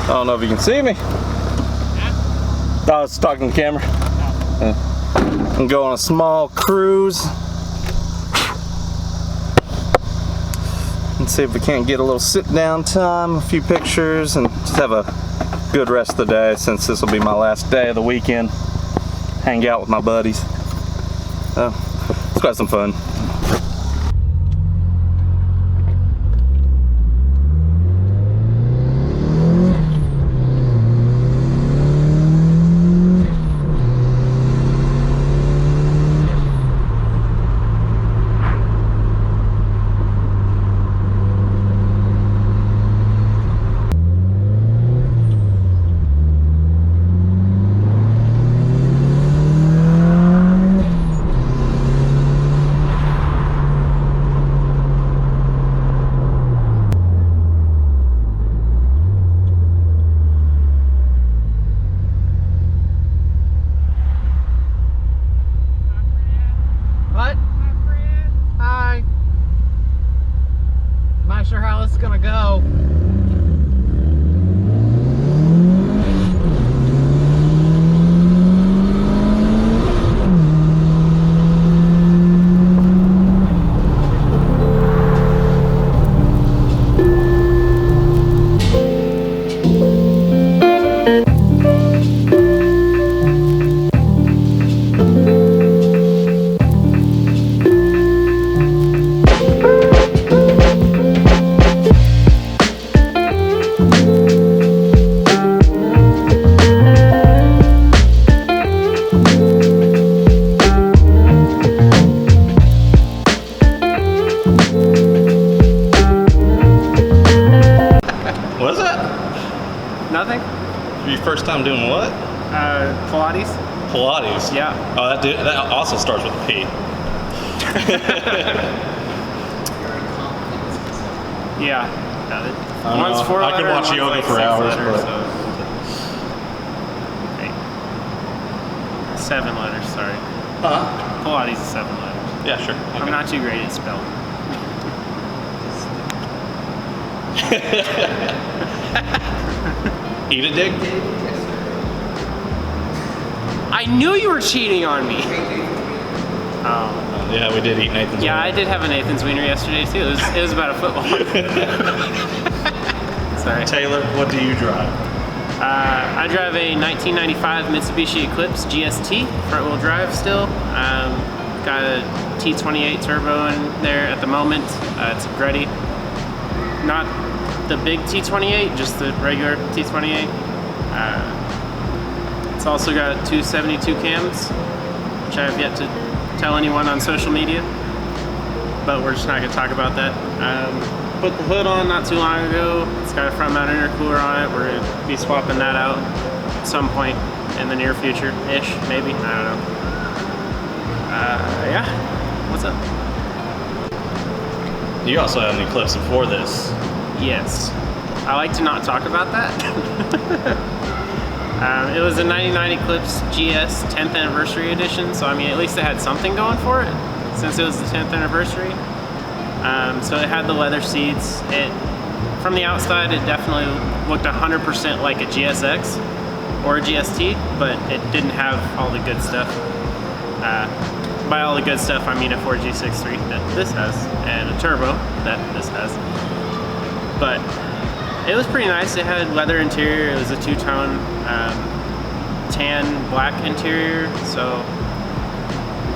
I don't know if you can see me. I was talking to the camera. I'm going on a small cruise. Let's see if we can't get a little sit down time, a few pictures, and just have a good rest of the day since this will be my last day of the weekend. Hang out with my buddies. It's quite some fun. Sure how this is gonna go. Nothing? Your first time doing what? Pilates. Pilates? Yeah. Oh, that also starts with a P. Yeah. One's 4 I could watch yoga for hours. Letters, so. 7 letters, sorry. Huh? Pilates is 7 letters. Yeah, sure. Okay. I'm not too great at spelling. Eat a dick? I knew you were cheating on me. Yeah, we did eat Nathan's wiener. Yeah, I did have a Nathan's wiener yesterday too. It was about a foot long. Sorry. Taylor, what do you drive? I drive a 1995 Mitsubishi Eclipse GST, front wheel drive still. Got a T28 turbo in there at the moment. It's ready. Not the big T28, just the regular T28. It's also got 272 cams, which I have yet to tell anyone on social media, but we're just not going to talk about that. Put the hood on not too long ago. It's got a front mount intercooler on it. We're going to be swapping that out at some point in the near future-ish, maybe. I don't know. Yeah, what's up? You also had an Eclipse before this. Yes. I like to not talk about that. It was a 99 Eclipse GS 10th anniversary edition, so I mean at least it had something going for it since it was the 10th anniversary. So it had the leather seats. From the outside it definitely looked 100% like a GSX or a GST, but it didn't have all the good stuff. By all the good stuff I mean a 4G63 that this has and a turbo that this has. But it was pretty nice. It had leather interior. It was a two-tone tan black interior, so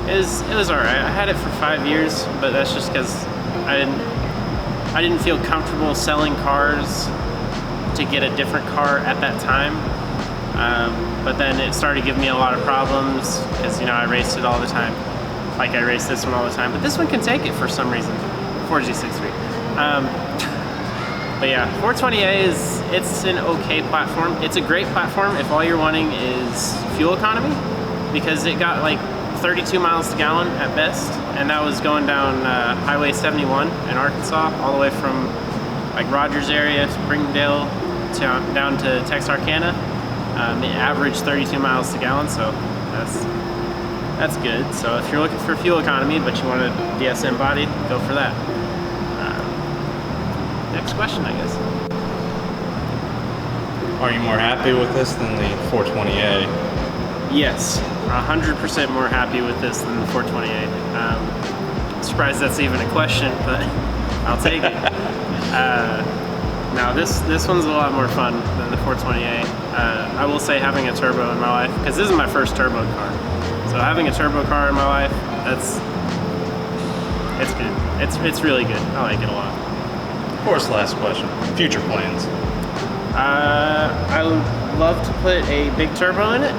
it was all right. I had it for 5 years, but that's just because I didn't feel comfortable selling cars to get a different car at that time. But then it started giving me a lot of problems because I raced it all the time. Like I race this one all the time, but this one can take it for some reason. 4G63. But yeah, 420A it's an okay platform. It's a great platform if all you're wanting is fuel economy, because it got like 32 miles to gallon at best, and that was going down Highway 71 in Arkansas, all the way from like Rogers area, Springdale, down to Texarkana. It averaged 32 miles to gallon, so that's good. So if you're looking for fuel economy but you want a DSM body, go for that. Next question, I guess. Are you more happy with this than the 420A? Yes, 100% more happy with this than the 420A. Surprised that's even a question, but I'll take it. Now this one's a lot more fun than the 420A. I will say having a turbo in my life, because this is my first turbo car. So having a turbo car in my life, it's good. It's really good. I like it a lot. Of course, last question. Future plans. I would love to put a big turbo in it.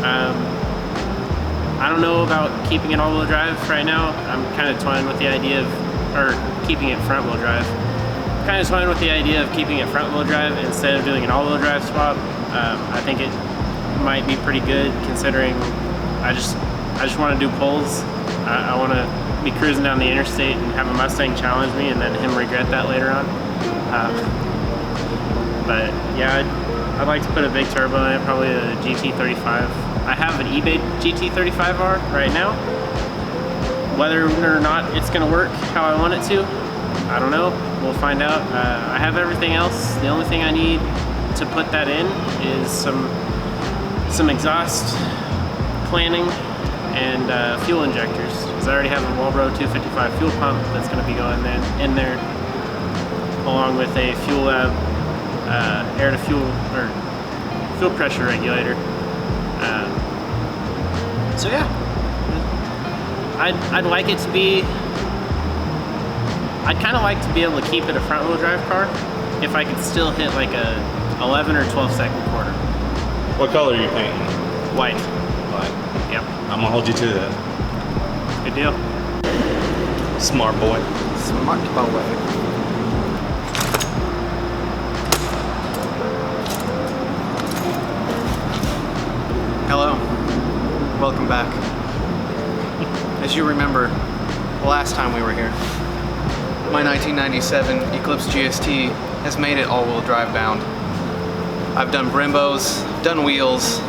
I don't know about keeping it all-wheel drive right now. I'm kind of toying with the idea of, or keeping it front-wheel drive. Kind of toying with the idea of keeping it front-wheel drive instead of doing an all-wheel drive swap. I think it might be pretty good considering I just want to do pulls. I want to be cruising down the interstate and have a Mustang challenge me and then him regret that later on. But yeah, I'd like to put a big turbo in it, probably a GT35. I have an eBay GT35R right now. Whether or not it's going to work how I want it to, I don't know. We'll find out. I have everything else. The only thing I need to put that in is some exhaust planning and fuel injectors. Because I already have a Walbro 255 fuel pump that's going to be going in there, along with a fuel lab air to fuel or fuel pressure regulator. So yeah, I'd like it to be. I'd kind of like to be able to keep it a front wheel drive car if I could still hit like a 11 or 12 second quarter. What color are you painting? White. White. Yep. I'm gonna hold you to that. Good deal. Smart boy. Smart boy. Hello, welcome back. As you remember, the last time we were here, my 1997 Eclipse GST has made it all-wheel drive bound. I've done Brimbos, done wheels,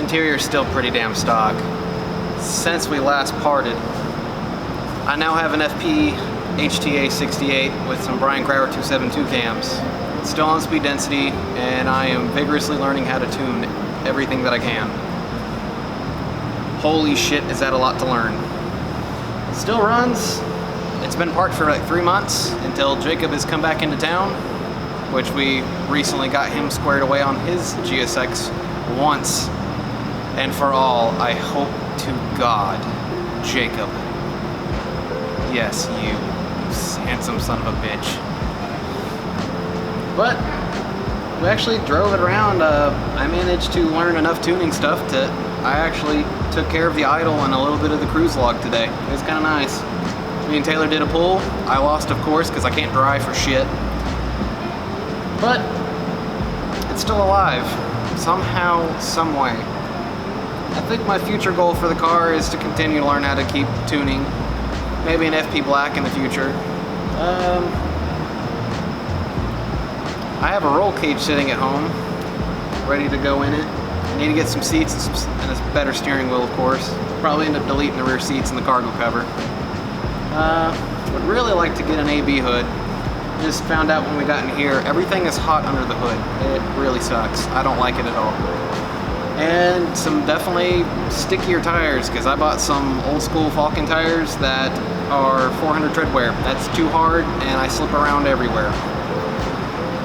interior's still pretty damn stock. Since we last parted, I now have an FP HTA 68 with some Brian Crowder 272 cams. Still on speed density, and I am vigorously learning how to tune everything that I can. Holy shit, is that a lot to learn. Still runs. It's been parked for like 3 months until Jacob has come back into town, which we recently got him squared away on his GSX once and for all. I hope to God, Jacob. Yes, you handsome son of a bitch. But we actually drove it around. I managed to learn enough tuning stuff that I actually took care of the idle and a little bit of the cruise log today. It was kind of nice. Me and Taylor did a pull. I lost, of course, because I can't drive for shit. But it's still alive, somehow, some way. I think my future goal for the car is to continue to learn how to keep tuning. Maybe an FP Black in the future. I have a roll cage sitting at home, ready to go in it. I need to get some seats and a better steering wheel, of course. Probably end up deleting the rear seats and the cargo cover. Would really like to get an AB hood. Just found out when we got in here, everything is hot under the hood. It really sucks. I don't like it at all. And some definitely stickier tires, because I bought some old school Falcon tires that are 400 tread wear. That's too hard, and I slip around everywhere.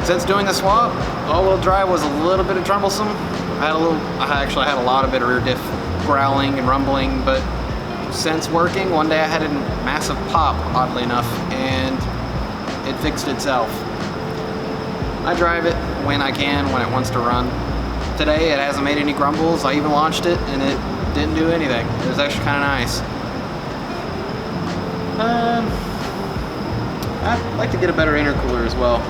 Since doing the swap, all-wheel drive was a little bit troublesome. I had a lot of bit of rear diff growling and rumbling, but since working, one day I had a massive pop, oddly enough, and it fixed itself. I drive it when I can, when it wants to run. Today it hasn't made any grumbles. I even launched it and it didn't do anything. It was actually kind of nice. I'd like to get a better intercooler as well.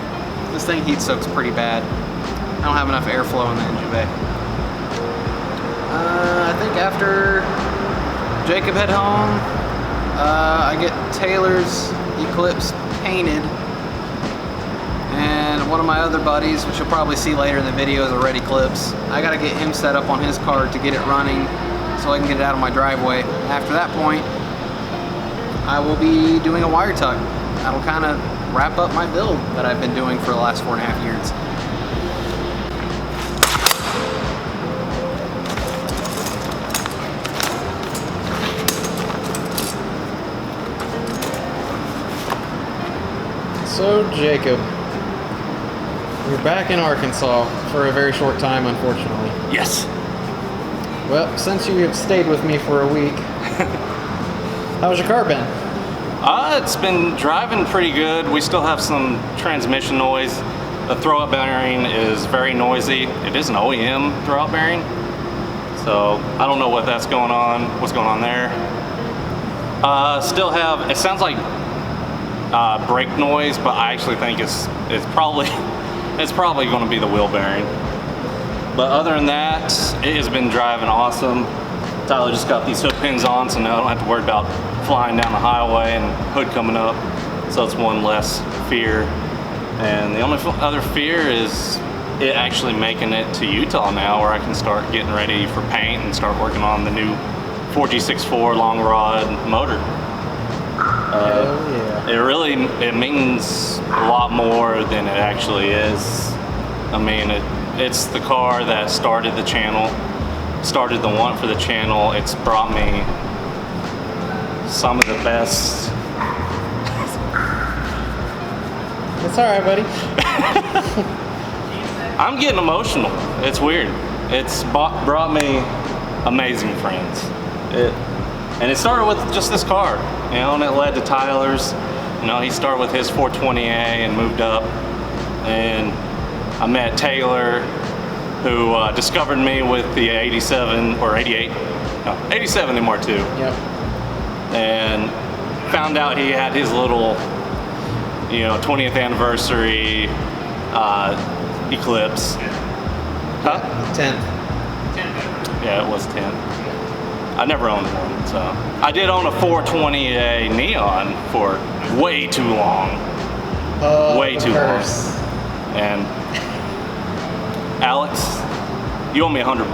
This thing heat soaks pretty bad. I don't have enough airflow in the engine bay. I think after Jacob head home, I get Taylor's Eclipse painted, and one of my other buddies, which you'll probably see later in the video, is a Red Eclipse. I gotta get him set up on his car to get it running so I can get it out of my driveway. After that point, I will be doing a wire tuck. That'll kind of wrap up my build that I've been doing for the last 4.5 years. So, Jacob, we're back in Arkansas for a very short time, unfortunately. Yes. Well, since you have stayed with me for a week, how's your car been? It's been driving pretty good. We still have some transmission noise. The throwout bearing is very noisy. It is an OEM throwout bearing. So I don't know what's going on there. Still have, it sounds like brake noise, but I actually think it's probably going to be the wheel bearing. But other than that, it has been driving awesome. Tyler just got these hood pins on, so now I don't have to worry about flying down the highway and hood coming up. So it's one less fear. And the only other fear is it actually making it to Utah now, where I can start getting ready for paint and start working on the new 4G64 long rod motor. It means a lot more than it actually is. I mean, it's the car that started the channel, started the want for the channel. It's brought me some of the best. It's all right, buddy. I'm getting emotional. It's weird. It's brought me amazing friends. And it started with just this car, you know, and it led to Tyler's. You know, he started with his 420A and moved up. And I met Taylor, who discovered me with the 87 or 88, no, 87 MR2. Yep. And found out he had his little, you know, 20th anniversary Eclipse. Huh? 10th. Yeah, it was 10. I never owned one, so. I did own a 420A Neon for way too long. Way too long. And Alex, you owe me $100.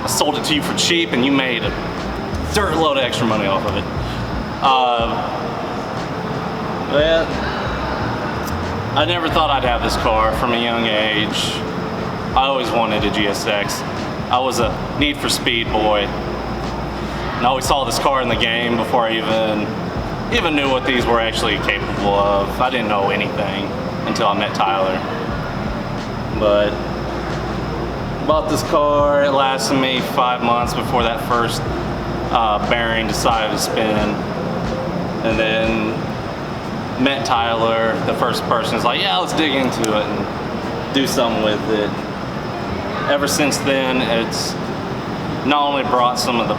I sold it to you for cheap and you made a dirt load of extra money off of it. Well, I never thought I'd have this car from a young age. I always wanted a GSX. I was a Need for Speed boy. And I always saw this car in the game before I even knew what these were actually capable of. I didn't know anything until I met Tyler. But bought this car. It lasted me 5 months before that first bearing decided to spin. And then met Tyler, the first person is like, yeah, let's dig into it and do something with it. Ever since then, it's not only brought some of the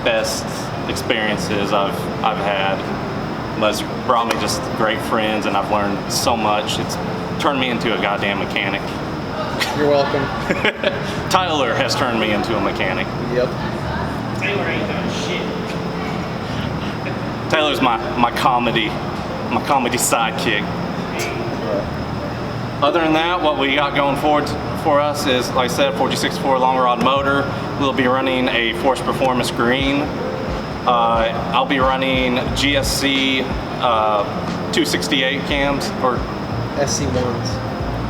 best experiences I've had, but it's brought me just great friends, and I've learned so much. It's turned me into a goddamn mechanic. You're welcome. Tyler has turned me into a mechanic. Yep. Taylor ain't done shit. Taylor's my comedy sidekick. Other than that, what we got going forward for us is, like I said, 4G64 long rod motor. We'll be running a Force Performance green. I'll be running GSC 268 cams, or SC1s.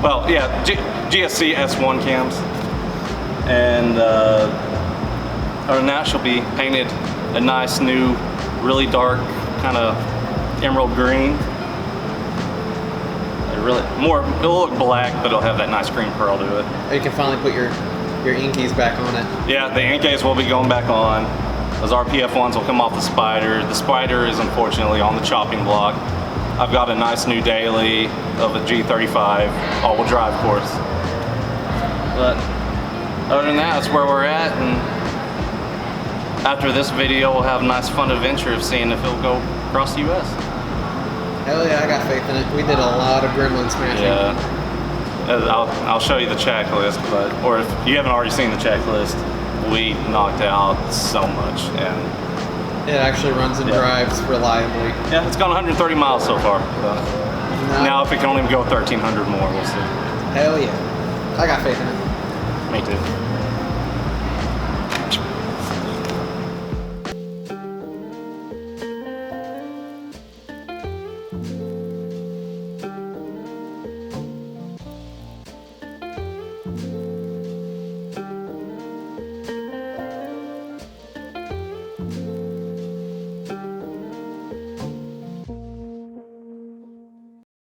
well, yeah, GSC S1 cams. And other than that, she'll be painted a nice new, really dark kind of emerald green. It'll look black, but it'll have that nice green pearl to it. You can finally put your inkies back on it. Yeah, the inkies will be going back on. Those RPF ones will come off the Spider. The Spider is unfortunately on the chopping block. I've got a nice new daily of a G35 all-wheel drive course. But other than that, that's where we're at. And after this video, we'll have a nice fun adventure of seeing if it'll go across the U.S. Hell yeah, I got faith in it. We did a lot of gremlin smashing. Yeah. I'll show you the checklist, or if you haven't already seen the checklist, we knocked out so much. And it actually runs and drives reliably. Yeah, it's gone 130 miles so far. So. Now if it can only go 1,300 more, we'll see. Hell yeah. I got faith in it. Me too.